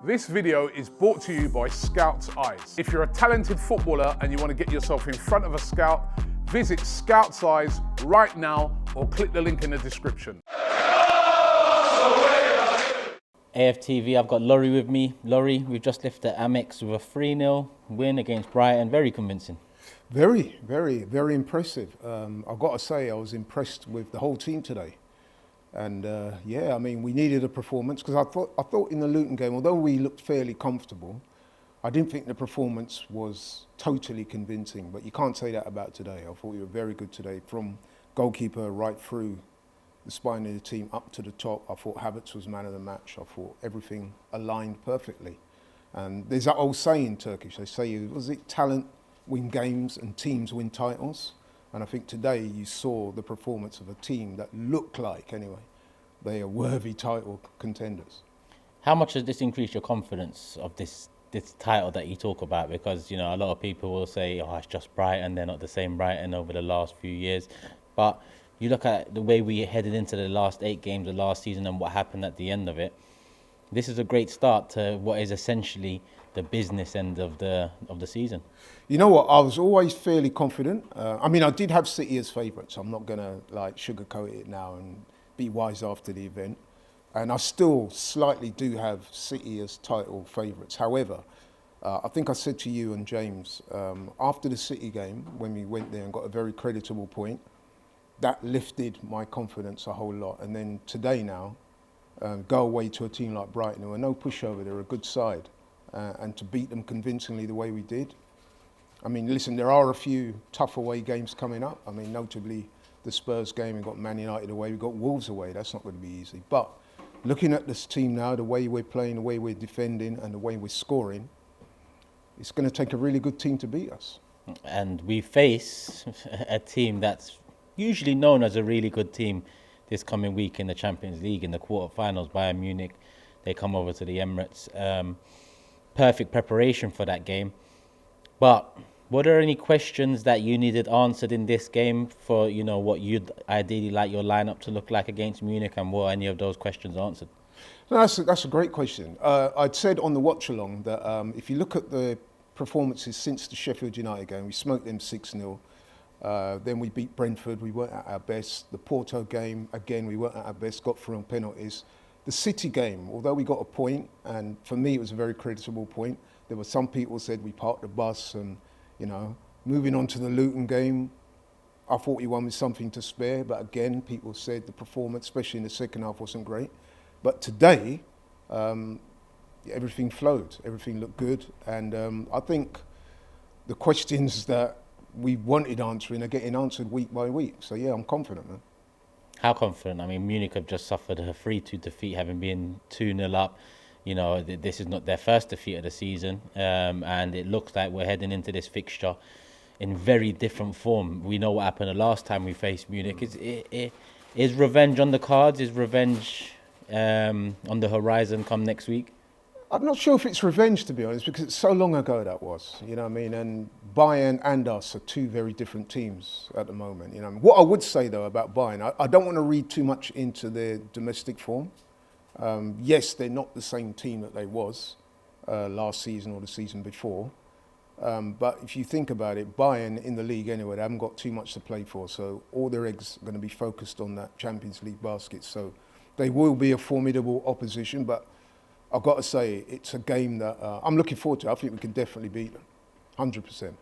This video is brought to you by Scout's Eyes. If you're a talented footballer and you want to get yourself in front of a scout, visit Scout's Eyes right now or click the link in the description. AFTV, I've got Laurie with me. Laurie, we've just left the Amex with a 3-0 win against Brighton. Very convincing. Very impressive. I've got to say, I was impressed with the whole team today. And yeah, I mean, we needed a performance because I thought in the Luton game, although we looked fairly comfortable, I didn't think the performance was totally convincing. But you can't say that about today. I thought we were very good today, from goalkeeper right through the spine of the team up to the top. I thought Havertz was man of the match. I thought everything aligned perfectly. And there's that old saying in Turkish. They say, was it talent win games and teams win titles? And I think today you saw the performance of a team that looked like, anyway, they are worthy title contenders. How much has this increased your confidence of this title that you talk about? Because, you know, a lot of people will say, oh, it's just Brighton, they're not the same Brighton over the last few years. But you look at the way we headed into the last 8 games of last season and what happened at the end of it. This is a great start to what is essentially the business end of the season. You know what? I was always fairly confident. I mean, I did have City as favourites. I'm not going to like sugarcoat it now and be wise after the event. And I still slightly do have City as title favourites. However, I think I said to you and James, after the City game, when we went there and got a very creditable point, that lifted my confidence a whole lot. And then today now, go away to a team like Brighton, who are no pushover, they're a good side. And to beat them convincingly the way we did. I mean, listen, there are a few tough away games coming up. I mean, notably the Spurs game, we've got Man United away, we've got Wolves away. That's not going to be easy. But looking at this team now, the way we're playing, the way we're defending and the way we're scoring, it's going to take a really good team to beat us. And we face a team that's usually known as a really good team this coming week in the Champions League in the quarterfinals. Bayern Munich, they come over to the Emirates. Perfect preparation for that game. But were there any questions that you needed answered in this game for, you know, what you'd ideally like your lineup to look like against Munich, and were any of those questions answered? No, that's a great question. I'd said on the watch along that if you look at the performances since the Sheffield United game, we smoked them 6-0. Then we beat Brentford, we weren't at our best. The Porto game, again, we weren't at our best, got through on penalties. The City game, although we got a point, and for me it was a very creditable point, there were some people said we parked the bus and, you know, moving on to the Luton game, I thought we won with something to spare, but again, people said the performance, especially in the second half, wasn't great. But today, everything flowed, everything looked good, and I think the questions that we wanted answering are getting answered week by week. So yeah, I'm confident, man. How confident? I mean, Munich have just suffered a 3-2 defeat, having been 2-0 up. You know, this is not their first defeat of the season, and it looks like we're heading into this fixture in very different form. We know what happened the last time we faced Munich. Is revenge on the cards? Is revenge on the horizon come next week? I'm not sure if it's revenge, to be honest, because it's so long ago that was, you know what I mean? And Bayern and us are two very different teams at the moment, you know. What I would say, though, about Bayern, I don't want to read too much into their domestic form. Yes, they're not the same team that they was last season or the season before. But if you think about it, Bayern in the league anyway, they haven't got too much to play for. So all their eggs are going to be focused on that Champions League basket. So they will be a formidable opposition, but I've got to say, it's a game that I'm looking forward to. I think we can definitely beat them, 100%.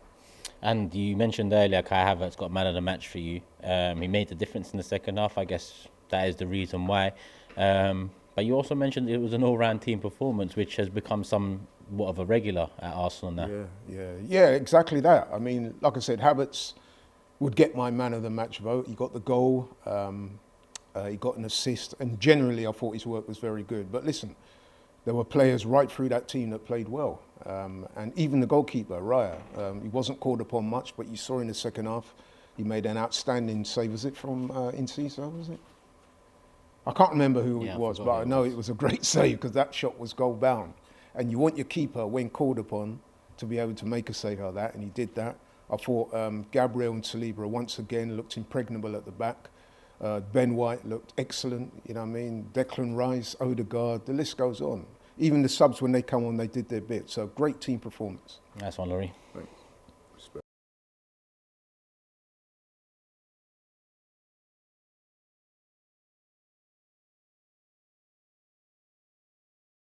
And you mentioned earlier Kai Havertz got man of the match for you. He made the difference in the second half. I guess that is the reason why. But you also mentioned it was an all-round team performance, which has become somewhat of a regular at Arsenal now. Yeah, exactly that. I mean, like I said, Havertz would get my man of the match vote. He got the goal, he got an assist, and generally I thought his work was very good. But listen, there were players right through that team that played well. And even the goalkeeper, Raya, he wasn't called upon much, but you saw in the second half, he made an outstanding save. Was it from Incisa, was it? I can't remember who it was, but I know it was a great save because that shot was goal bound. And you want your keeper, when called upon, to be able to make a save like that, and he did that. I thought Gabriel and Saliba once again looked impregnable at the back. Ben White looked excellent, you know what I mean? Declan Rice, Odegaard, the list goes on. even the subs when they come on, they did their bit. So great team performance. Nice one, Laurie. Thanks.